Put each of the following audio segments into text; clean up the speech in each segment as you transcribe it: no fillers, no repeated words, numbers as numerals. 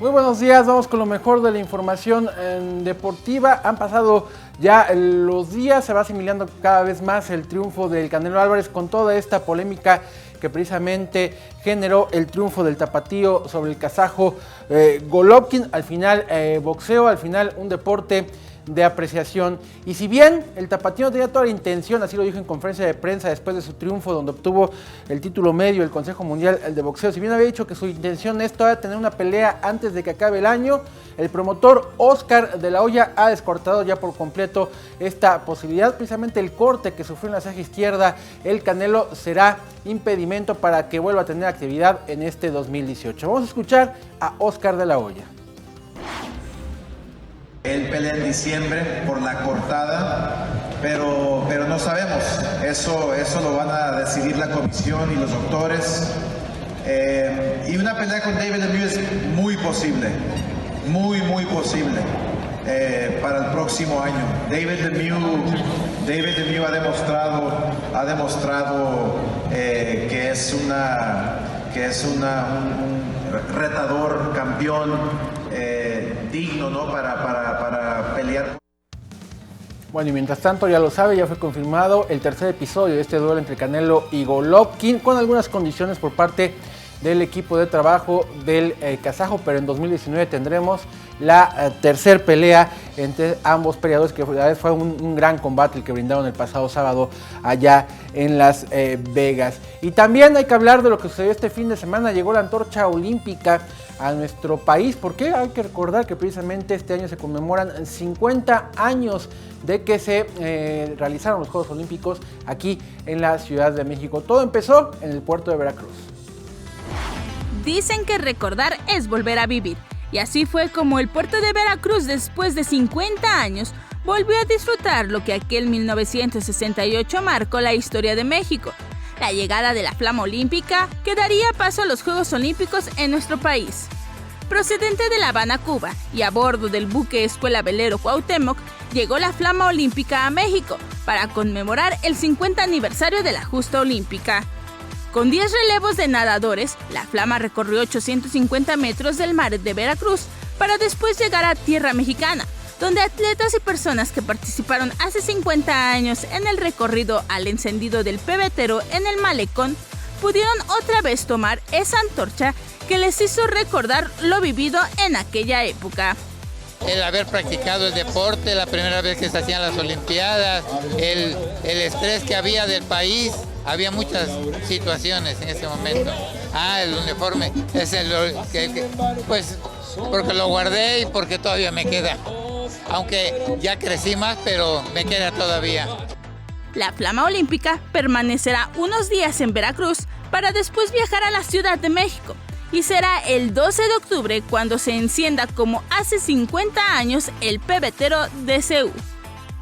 Muy buenos días, vamos con lo mejor de la información deportiva. Han pasado ya los días, se va asimilando cada vez más el triunfo del Canelo Álvarez con toda esta polémica que precisamente generó el triunfo del tapatío sobre el kazajo Golovkin. Al final boxeo, al final un deporte de apreciación. Y si bien el tapatío tenía toda la intención, así lo dijo en conferencia de prensa después de su triunfo donde obtuvo el título medio del Consejo Mundial de Boxeo, si bien había dicho que su intención es todavía tener una pelea antes de que acabe el año, el promotor Oscar de la Hoya ha descartado ya por completo esta posibilidad. Precisamente el corte que sufrió en la ceja izquierda el Canelo será impedimento para que vuelva a tener actividad en este 2018. Vamos a escuchar a Oscar de la Hoya. Él pelea en diciembre por la cortada, pero no sabemos. Eso lo van a decidir la comisión y los doctores. Y una pelea con David Lemieux es muy posible, muy posible para el próximo año. David Lemieux ha demostrado que es un retador, campeón. Digno, ¿no? para pelear. Bueno, y mientras tanto, ya lo sabe, ya fue confirmado el tercer episodio de este duelo entre Canelo y Golovkin, con algunas condiciones por parte del equipo de trabajo del kazajo, pero en 2019 tendremos la tercer pelea entre ambos peleadores, que fue un gran combate el que brindaron el pasado sábado allá en Las Vegas. Y también hay que hablar de lo que sucedió este fin de semana. Llegó la antorcha olímpica a nuestro país, porque hay que recordar que precisamente este año se conmemoran 50 años de que se realizaron los Juegos Olímpicos aquí en la Ciudad de México. Todo empezó en el puerto de Veracruz. Dicen que recordar es volver a vivir, y así fue como el puerto de Veracruz, después de 50 años, volvió a disfrutar lo que aquel 1968 marcó la historia de México, la llegada de la flama olímpica que daría paso a los Juegos Olímpicos en nuestro país. Procedente de La Habana, Cuba, y a bordo del buque escuela velero Cuauhtémoc, llegó la flama olímpica a México para conmemorar el 50 aniversario de la justa olímpica. Con 10 relevos de nadadores, la flama recorrió 850 metros del mar de Veracruz para después llegar a tierra mexicana, donde atletas y personas que participaron hace 50 años en el recorrido al encendido del pebetero en el malecón, pudieron otra vez tomar esa antorcha que les hizo recordar lo vivido en aquella época. El haber practicado el deporte, la primera vez que se hacían las Olimpiadas, el estrés que había del país, había muchas situaciones en ese momento. El uniforme, es pues porque lo guardé y porque todavía me queda. Aunque ya crecí más, pero me queda todavía. La flama olímpica permanecerá unos días en Veracruz para después viajar a la Ciudad de México. Y será el 12 de octubre cuando se encienda, como hace 50 años, el pebetero de CEU.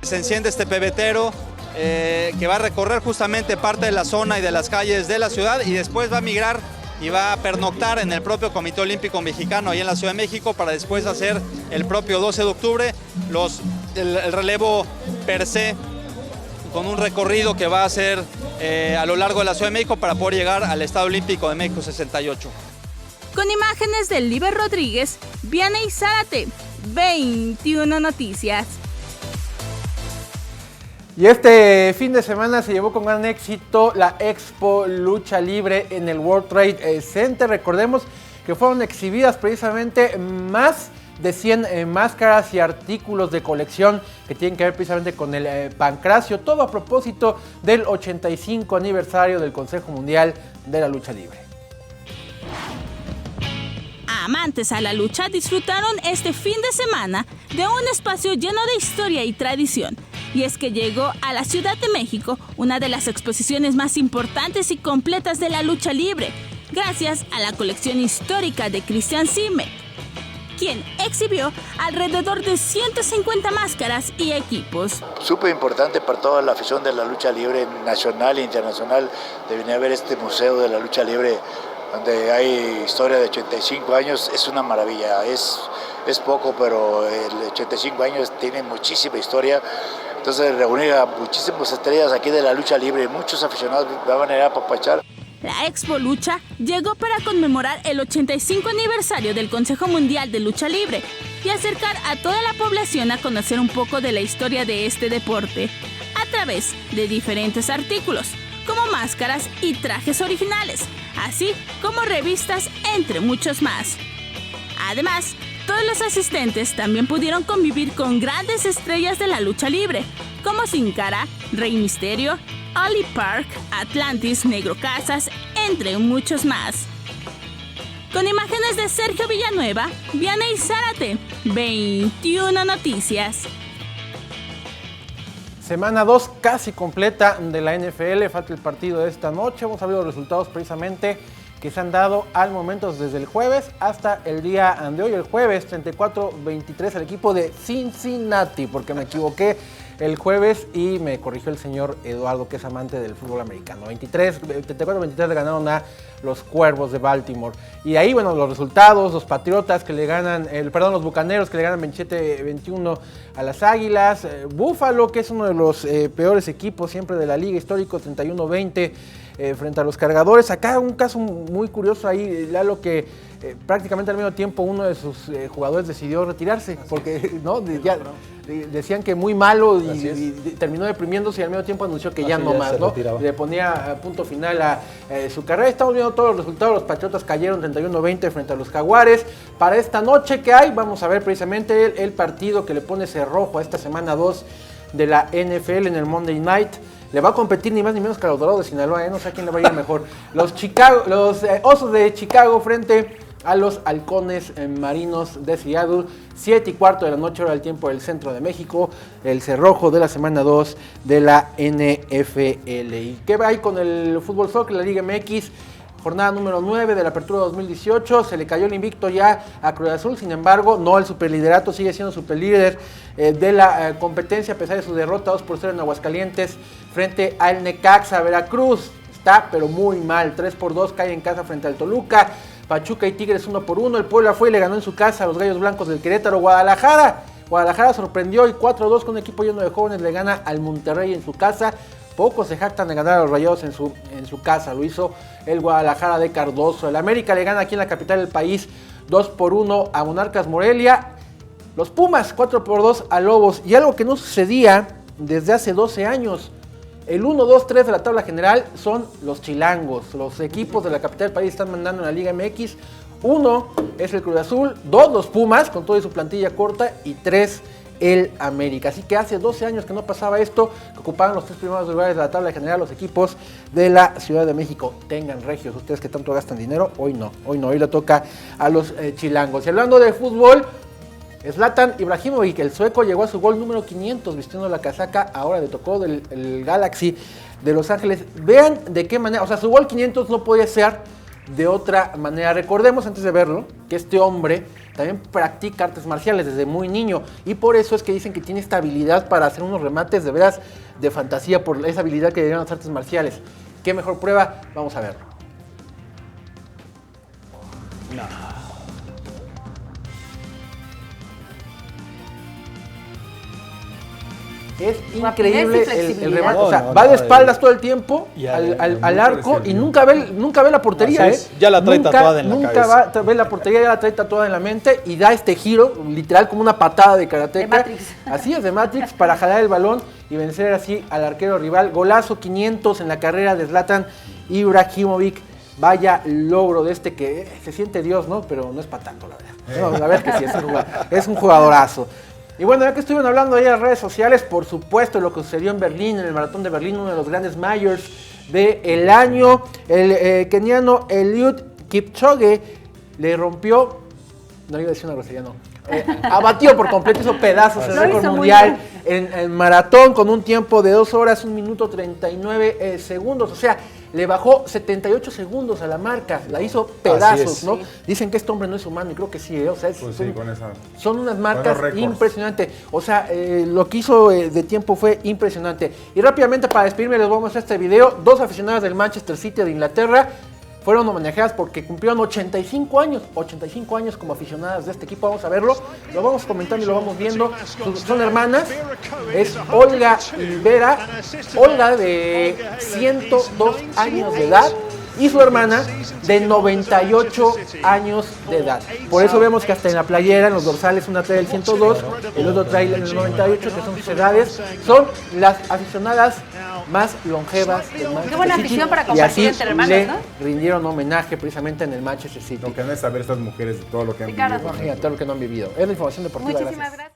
Se enciende este pebetero que va a recorrer justamente parte de la zona y de las calles de la ciudad, y después va a migrar y va a pernoctar en el propio Comité Olímpico Mexicano ahí en la Ciudad de México, para después hacer el propio 12 de octubre el relevo per se, con un recorrido que va a hacer a lo largo de la Ciudad de México para poder llegar al Estadio Olímpico de México 68. Con imágenes de Liber Rodríguez, Vianey Zárate, 21 Noticias. Y este fin de semana se llevó con gran éxito la Expo Lucha Libre en el World Trade Center. Recordemos que fueron exhibidas precisamente más de 100 máscaras y artículos de colección que tienen que ver precisamente con el pancracio. Todo a propósito del 85 aniversario del Consejo Mundial de la Lucha Libre. Amantes a la lucha disfrutaron este fin de semana de un espacio lleno de historia y tradición. Y es que llegó a la Ciudad de México una de las exposiciones más importantes y completas de la lucha libre, gracias a la colección histórica de Christian Zimmer, quien exhibió alrededor de 150 máscaras y equipos. Súper importante para toda la afición de la lucha libre nacional e internacional de venir a ver este museo de la lucha libre, donde hay historia de 85 años. Es una maravilla, es poco, pero el 85 años tiene muchísima historia. Entonces reunir a muchísimas estrellas aquí de la lucha libre, muchos aficionados van a ir a apapachar. La Expo Lucha llegó para conmemorar el 85 aniversario del Consejo Mundial de Lucha Libre y acercar a toda la población a conocer un poco de la historia de este deporte a través de diferentes artículos, como máscaras y trajes originales, así como revistas, entre muchos más. Además, todos los asistentes también pudieron convivir con grandes estrellas de la lucha libre, como Sin Cara, Rey Misterio, Ollie Park, Atlantis, Negro Casas, entre muchos más. Con imágenes de Sergio Villanueva, Vianey Zárate, 21 Noticias. Semana 2 casi completa de la NFL, falta el partido de esta noche. Vamos a ver los resultados precisamente que se han dado al momento desde el jueves hasta el día de hoy. El jueves 34-23 al equipo de Cincinnati, porque me equivoqué el jueves y me corrigió el señor Eduardo, que es amante del fútbol americano. 34-23 le ganaron a los Cuervos de Baltimore. Y ahí, bueno, los resultados, los Patriotas que le ganan, los Bucaneros que le ganan 27-21 a las Águilas. Buffalo, que es uno de los peores equipos siempre de la liga, histórico, 31-20 frente a los Cargadores. Acá un caso muy curioso ahí, Lalo, que prácticamente al mismo tiempo uno de sus jugadores decidió retirarse, porque ¿no? Decían que muy malo y terminó deprimiéndose y al mismo tiempo anunció que ya no más, ¿no? Le ponía punto final a su carrera. Estamos viendo todos los resultados. Los Patriotas cayeron 31-20 frente a los Jaguares. Para esta noche que hay, vamos a ver precisamente el partido que le pone cerrojo a esta semana 2 de la NFL en el Monday Night. Le va a competir ni más ni menos que a los Dorados de Sinaloa, no sé a quién le va a ir mejor. Los Osos de Chicago frente a los Halcones Marinos de Seattle, 7:15 de la noche, hora del tiempo del centro de México, el cerrojo de la semana 2 de la NFL. ¿Y qué va ahí con el fútbol soccer, la Liga MX? Jornada número 9 de la apertura 2018, se le cayó el invicto ya a Cruz Azul, sin embargo, no el superliderato, sigue siendo superlíder de la competencia a pesar de su derrota 2-0 en Aguascalientes frente al Necaxa. Veracruz está pero muy mal, 3-2 cae en casa frente al Toluca. Pachuca y Tigres 1-1, el Puebla fue y le ganó en su casa a los Gallos Blancos del Querétaro. Guadalajara sorprendió y 4-2 con un equipo lleno de jóvenes le gana al Monterrey en su casa. Pocos se jactan de ganar a los Rayados en su casa, lo hizo el Guadalajara de Cardoso. El América le gana aquí en la capital del país 2-1 a Monarcas Morelia. Los Pumas 4-2 a Lobos, y algo que no sucedía desde hace 12 años. El 1, 2, 3 de la tabla general son los chilangos. Los equipos de la capital del país están mandando en la Liga MX. 1 es el Cruz Azul, 2 los Pumas con toda su plantilla corta y 3 el América. Así que hace 12 años que no pasaba esto, que ocupaban los 3 primeros lugares de la tabla general los equipos de la Ciudad de México. Tengan regios, ustedes que tanto gastan dinero, hoy no, hoy le toca a los chilangos. Y hablando de fútbol, Zlatan Ibrahimovic, el sueco, llegó a su gol número 500 vistiendo la casaca, ahora le tocó del Galaxy de Los Ángeles. Vean de qué manera, o sea, su gol 500 no podía ser de otra manera. Recordemos antes de verlo que este hombre también practica artes marciales desde muy niño y por eso es que dicen que tiene esta habilidad para hacer unos remates de veras de fantasía, por esa habilidad que le dieron las artes marciales. ¿Qué mejor prueba? Vamos a verlo. No. Es increíble el remate, o sea, va de espaldas todo el tiempo al arco y nunca ve la portería, Ya la trae tatuada en la cabeza. Nunca ve la portería, ya la trae tatuada en la mente y da este giro, literal como una patada de karateca. Así es, de Matrix, para jalar el balón y vencer así al arquero rival. Golazo 500 en la carrera de Zlatan Ibrahimovic. Vaya logro de este que se siente Dios, ¿no? Pero no es para tanto, la verdad. No, la verdad es que sí, es un jugadorazo. Y bueno, ya que estuvieron hablando ahí en las redes sociales, por supuesto, lo que sucedió en Berlín, en el Maratón de Berlín, uno de los grandes majors del año, el keniano Eliud Kipchoge le rompió, no iba a decir una grosería, no, abatió por completo, hizo pedazos el récord mundial en maratón con un tiempo de 2 horas, 1 minuto 39 segundos, o sea, le bajó 78 segundos a la marca, la hizo pedazos, ¿no? Dicen que este hombre no es humano y creo que sí, o sea, son unas marcas impresionantes. O sea, lo que hizo de tiempo fue impresionante. Y rápidamente para despedirme les voy a mostrar este video. 2 aficionadas del Manchester City de Inglaterra fueron homenajeadas porque cumplieron 85 años como aficionadas de este equipo. Vamos a verlo, lo vamos comentando y lo vamos viendo. Son hermanas, es Olga y Vera. Olga de 102 años de edad y su hermana de 98 años de edad. Por eso vemos que hasta en la playera, en los dorsales, una trae el 102, el otro trae el 98, que son sus edades. Son las aficionadas más longevas del Manchester Qué buena City, afición para y compartir así entre hermanos, le ¿no? rindieron homenaje precisamente en el Manchester City. Lo que no es saber estas mujeres de todo lo que han Ricardo. vivido. Imagínate todo lo que no han vivido. Es la información deportiva. Muchísimas gracias.